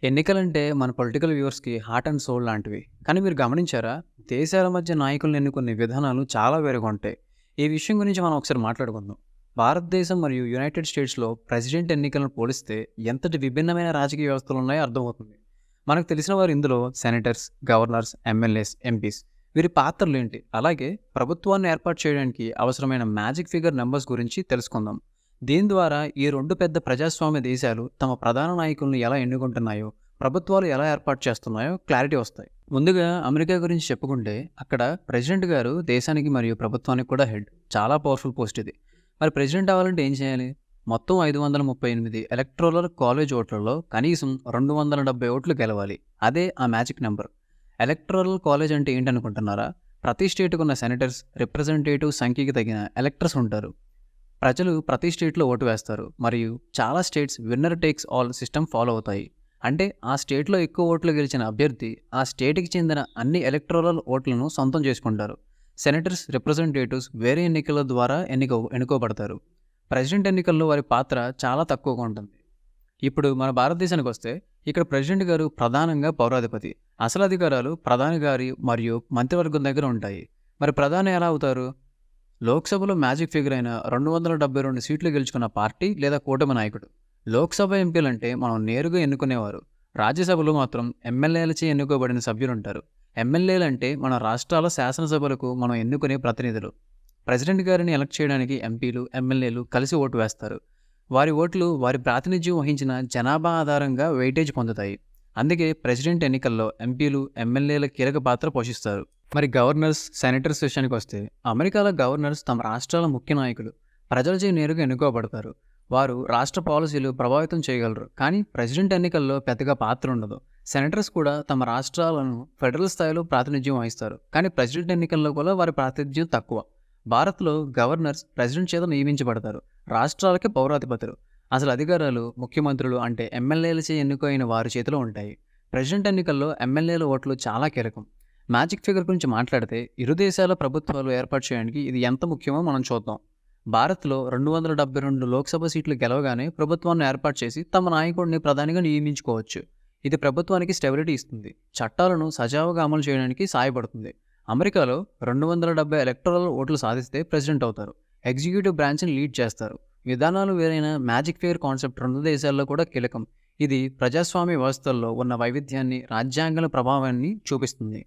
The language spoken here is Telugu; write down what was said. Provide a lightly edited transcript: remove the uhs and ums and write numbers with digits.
ఎన్నికలంటే మన పొలిటికల్ వ్యూవర్స్‌కి హార్ట్ అండ్ సోల్ లాంటివి. కానీ మీరు గమనించారా? దేశాల మధ్య నాయకులను ఎన్నుకునే విధానాలు చాలా వేరుగా ఉంటాయి. ఈ విషయం గురించి మనం ఒకసారి మాట్లాడుకుందాం. భారతదేశం మరియు యునైటెడ్ స్టేట్స్‌లో ప్రెసిడెంట్ ఎన్నికలను పోలిస్తే ఎంతటి విభిన్నమైన రాజకీయ వ్యవస్థలున్నాయో అర్థమవుతుంది. మనకు తెలిసిన వారు ఇందులో సెనేటర్స్, గవర్నర్స్, ఎమ్మెల్యేస్, ఎంపీస్ వీరి పాత్రలేంటి? అలాగే ప్రభుత్వాన్ని ఏర్పాటు చేయడానికి అవసరమైన మ్యాజిక్ ఫిగర్ నంబర్స్ గురించి తెలుసుకుందాం. దీని ద్వారా ఈ 2 పెద్ద ప్రజాస్వామ్య దేశాలు తమ ప్రధాన నాయకులను ఎలా ఎన్నుకుంటున్నాయో, ప్రభుత్వాలు ఎలా ఏర్పాటు చేస్తున్నాయో క్లారిటీ వస్తాయి. ముందుగా అమెరికా గురించి చెప్పుకుంటే అక్కడ ప్రెసిడెంట్ గారు దేశానికి మరియు ప్రభుత్వానికి కూడా హెడ్. చాలా పవర్‌ఫుల్ పోస్ట్ ఇది. మరి ప్రెసిడెంట్ అవ్వాలంటే ఏం చేయాలి? మొత్తం 538 ఎలక్టోరల్ కాలేజ్ ఓట్లలో కనీసం 270 ఓట్లు గెలవాలి. అదే ఆ మ్యాజిక్ నంబర్. ఎలక్టోరల్ కాలేజ్ అంటే ఏంటనుకుంటున్నారా? ప్రతి స్టేట్‌కున్న సెనేటర్స్, రిప్రజెంటేటివ్ సంఖ్యకి తగిన ఎలక్టర్స్ ఉంటారు. ప్రజలు ప్రతి స్టేట్లో ఓటు వేస్తారు మరియు చాలా states winner takes all system follow అవుతాయి. అంటే ఆ స్టేట్లో ఎక్కువ ఓట్లు గెలిచిన అభ్యర్థి ఆ స్టేట్కి చెందిన అన్ని ఎలక్టోరల్ ఓట్లను సొంతం చేసుకుంటారు. సెనేటర్స్, రిప్రజెంటేటివ్స్ వేరే ఎన్నికల ద్వారా ఎన్నుకోబడతారు. ప్రెసిడెంట్ ఎన్నికల్లో వారి పాత్ర చాలా తక్కువగా ఉంటుంది. ఇప్పుడు మన భారతదేశానికి వస్తే ఇక్కడ ప్రెసిడెంట్ గారు ప్రధానంగా పౌరాధిపతి. అసలు అధికారాలు ప్రధాని గారి మరియు మంత్రివర్గం దగ్గర ఉంటాయి. మరి ప్రధాని ఎలా అవుతారు? లోక్సభలో మ్యాజిక్ ఫిగర్ అయిన 272 సీట్లు గెలుచుకున్న పార్టీ లేదా కూటమి నాయకుడు. లోక్సభ ఎంపీలంటే మనం నేరుగా ఎన్నుకునేవారు. రాజ్యసభలో మాత్రం ఎమ్మెల్యేలచే ఎన్నుకోబడిన సభ్యులుంటారు. ఎమ్మెల్యేలంటే మన రాష్ట్రాల శాసనసభలకు మనం ఎన్నుకునే ప్రతినిధులు. ప్రెసిడెంట్ గారిని ఎలక్ట్ చేయడానికి ఎంపీలు, ఎమ్మెల్యేలు కలిసి ఓటు వేస్తారు. వారి ఓట్లు వారి ప్రాతినిధ్యం వహించిన జనాభా ఆధారంగా వెయిటేజ్ పొందుతాయి. అందుకే ప్రెసిడెంట్ ఎన్నికల్లో ఎంపీలు, ఎమ్మెల్యేల కీలక పాత్ర పోషిస్తారు. మరి గవర్నర్స్, సెనేటర్స్ విషయానికి వస్తే అమెరికాలో గవర్నర్స్ తమ రాష్ట్రాల ముఖ్య నాయకులు. ప్రజలచే నేరుగా ఎన్నుకోబడతారు. వారు రాష్ట్ర పాలసీలు ప్రభావితం చేయగలరు. కానీ ప్రెసిడెంట్ ఎన్నికల్లో పెద్దగా పాత్ర ఉండదు. సెనేటర్స్ కూడా తమ రాష్ట్రాలను ఫెడరల్ స్థాయిలో ప్రాతినిధ్యం వహిస్తారు. కానీ ప్రెసిడెంట్ ఎన్నికల్లో కూడా వారి ప్రాతినిధ్యం తక్కువ. భారత్లో గవర్నర్స్ ప్రెసిడెంట్ చేత నియమించబడతారు. రాష్ట్రాలకి పౌరాధిపతులు. అసలు అధికారాలు ముఖ్యమంత్రులు అంటే ఎమ్మెల్యేలచే ఎన్నుకైన వారి చేతిలో ఉంటాయి. ప్రెసిడెంట్ ఎన్నికల్లో ఎమ్మెల్యేల ఓట్లు చాలా కీలకం. మ్యాజిక్ ఫిగర్ గురించి మాట్లాడితే ఇరు దేశాల ప్రభుత్వాలు ఏర్పాటు చేయడానికి ఇది ఎంత ముఖ్యమో మనం చూద్దాం. భారత్లో 272 లోక్సభ సీట్లు గెలవగానే ప్రభుత్వాన్ని ఏర్పాటు చేసి తమ నాయకుడిని ప్రధానిగా నియమించుకోవచ్చు. ఇది ప్రభుత్వానికి స్టెబిలిటీ ఇస్తుంది. చట్టాలను సజావుగా అమలు చేయడానికి సాయపడుతుంది. అమెరికాలో 270 ఎలక్టోరల్ ఓట్లు సాధిస్తే ప్రెసిడెంట్ అవుతారు. ఎగ్జిక్యూటివ్ బ్రాంచ్ని లీడ్ చేస్తారు. విధానాలు వేరైన మ్యాజిక్ ఫిగర్ కాన్సెప్ట్ 2 దేశాల్లో కూడా కీలకం. ఇది ప్రజాస్వామ్య వ్యవస్థల్లో ఉన్న వైవిధ్యాన్ని, రాజ్యాంగాల ప్రభావాన్ని చూపిస్తుంది.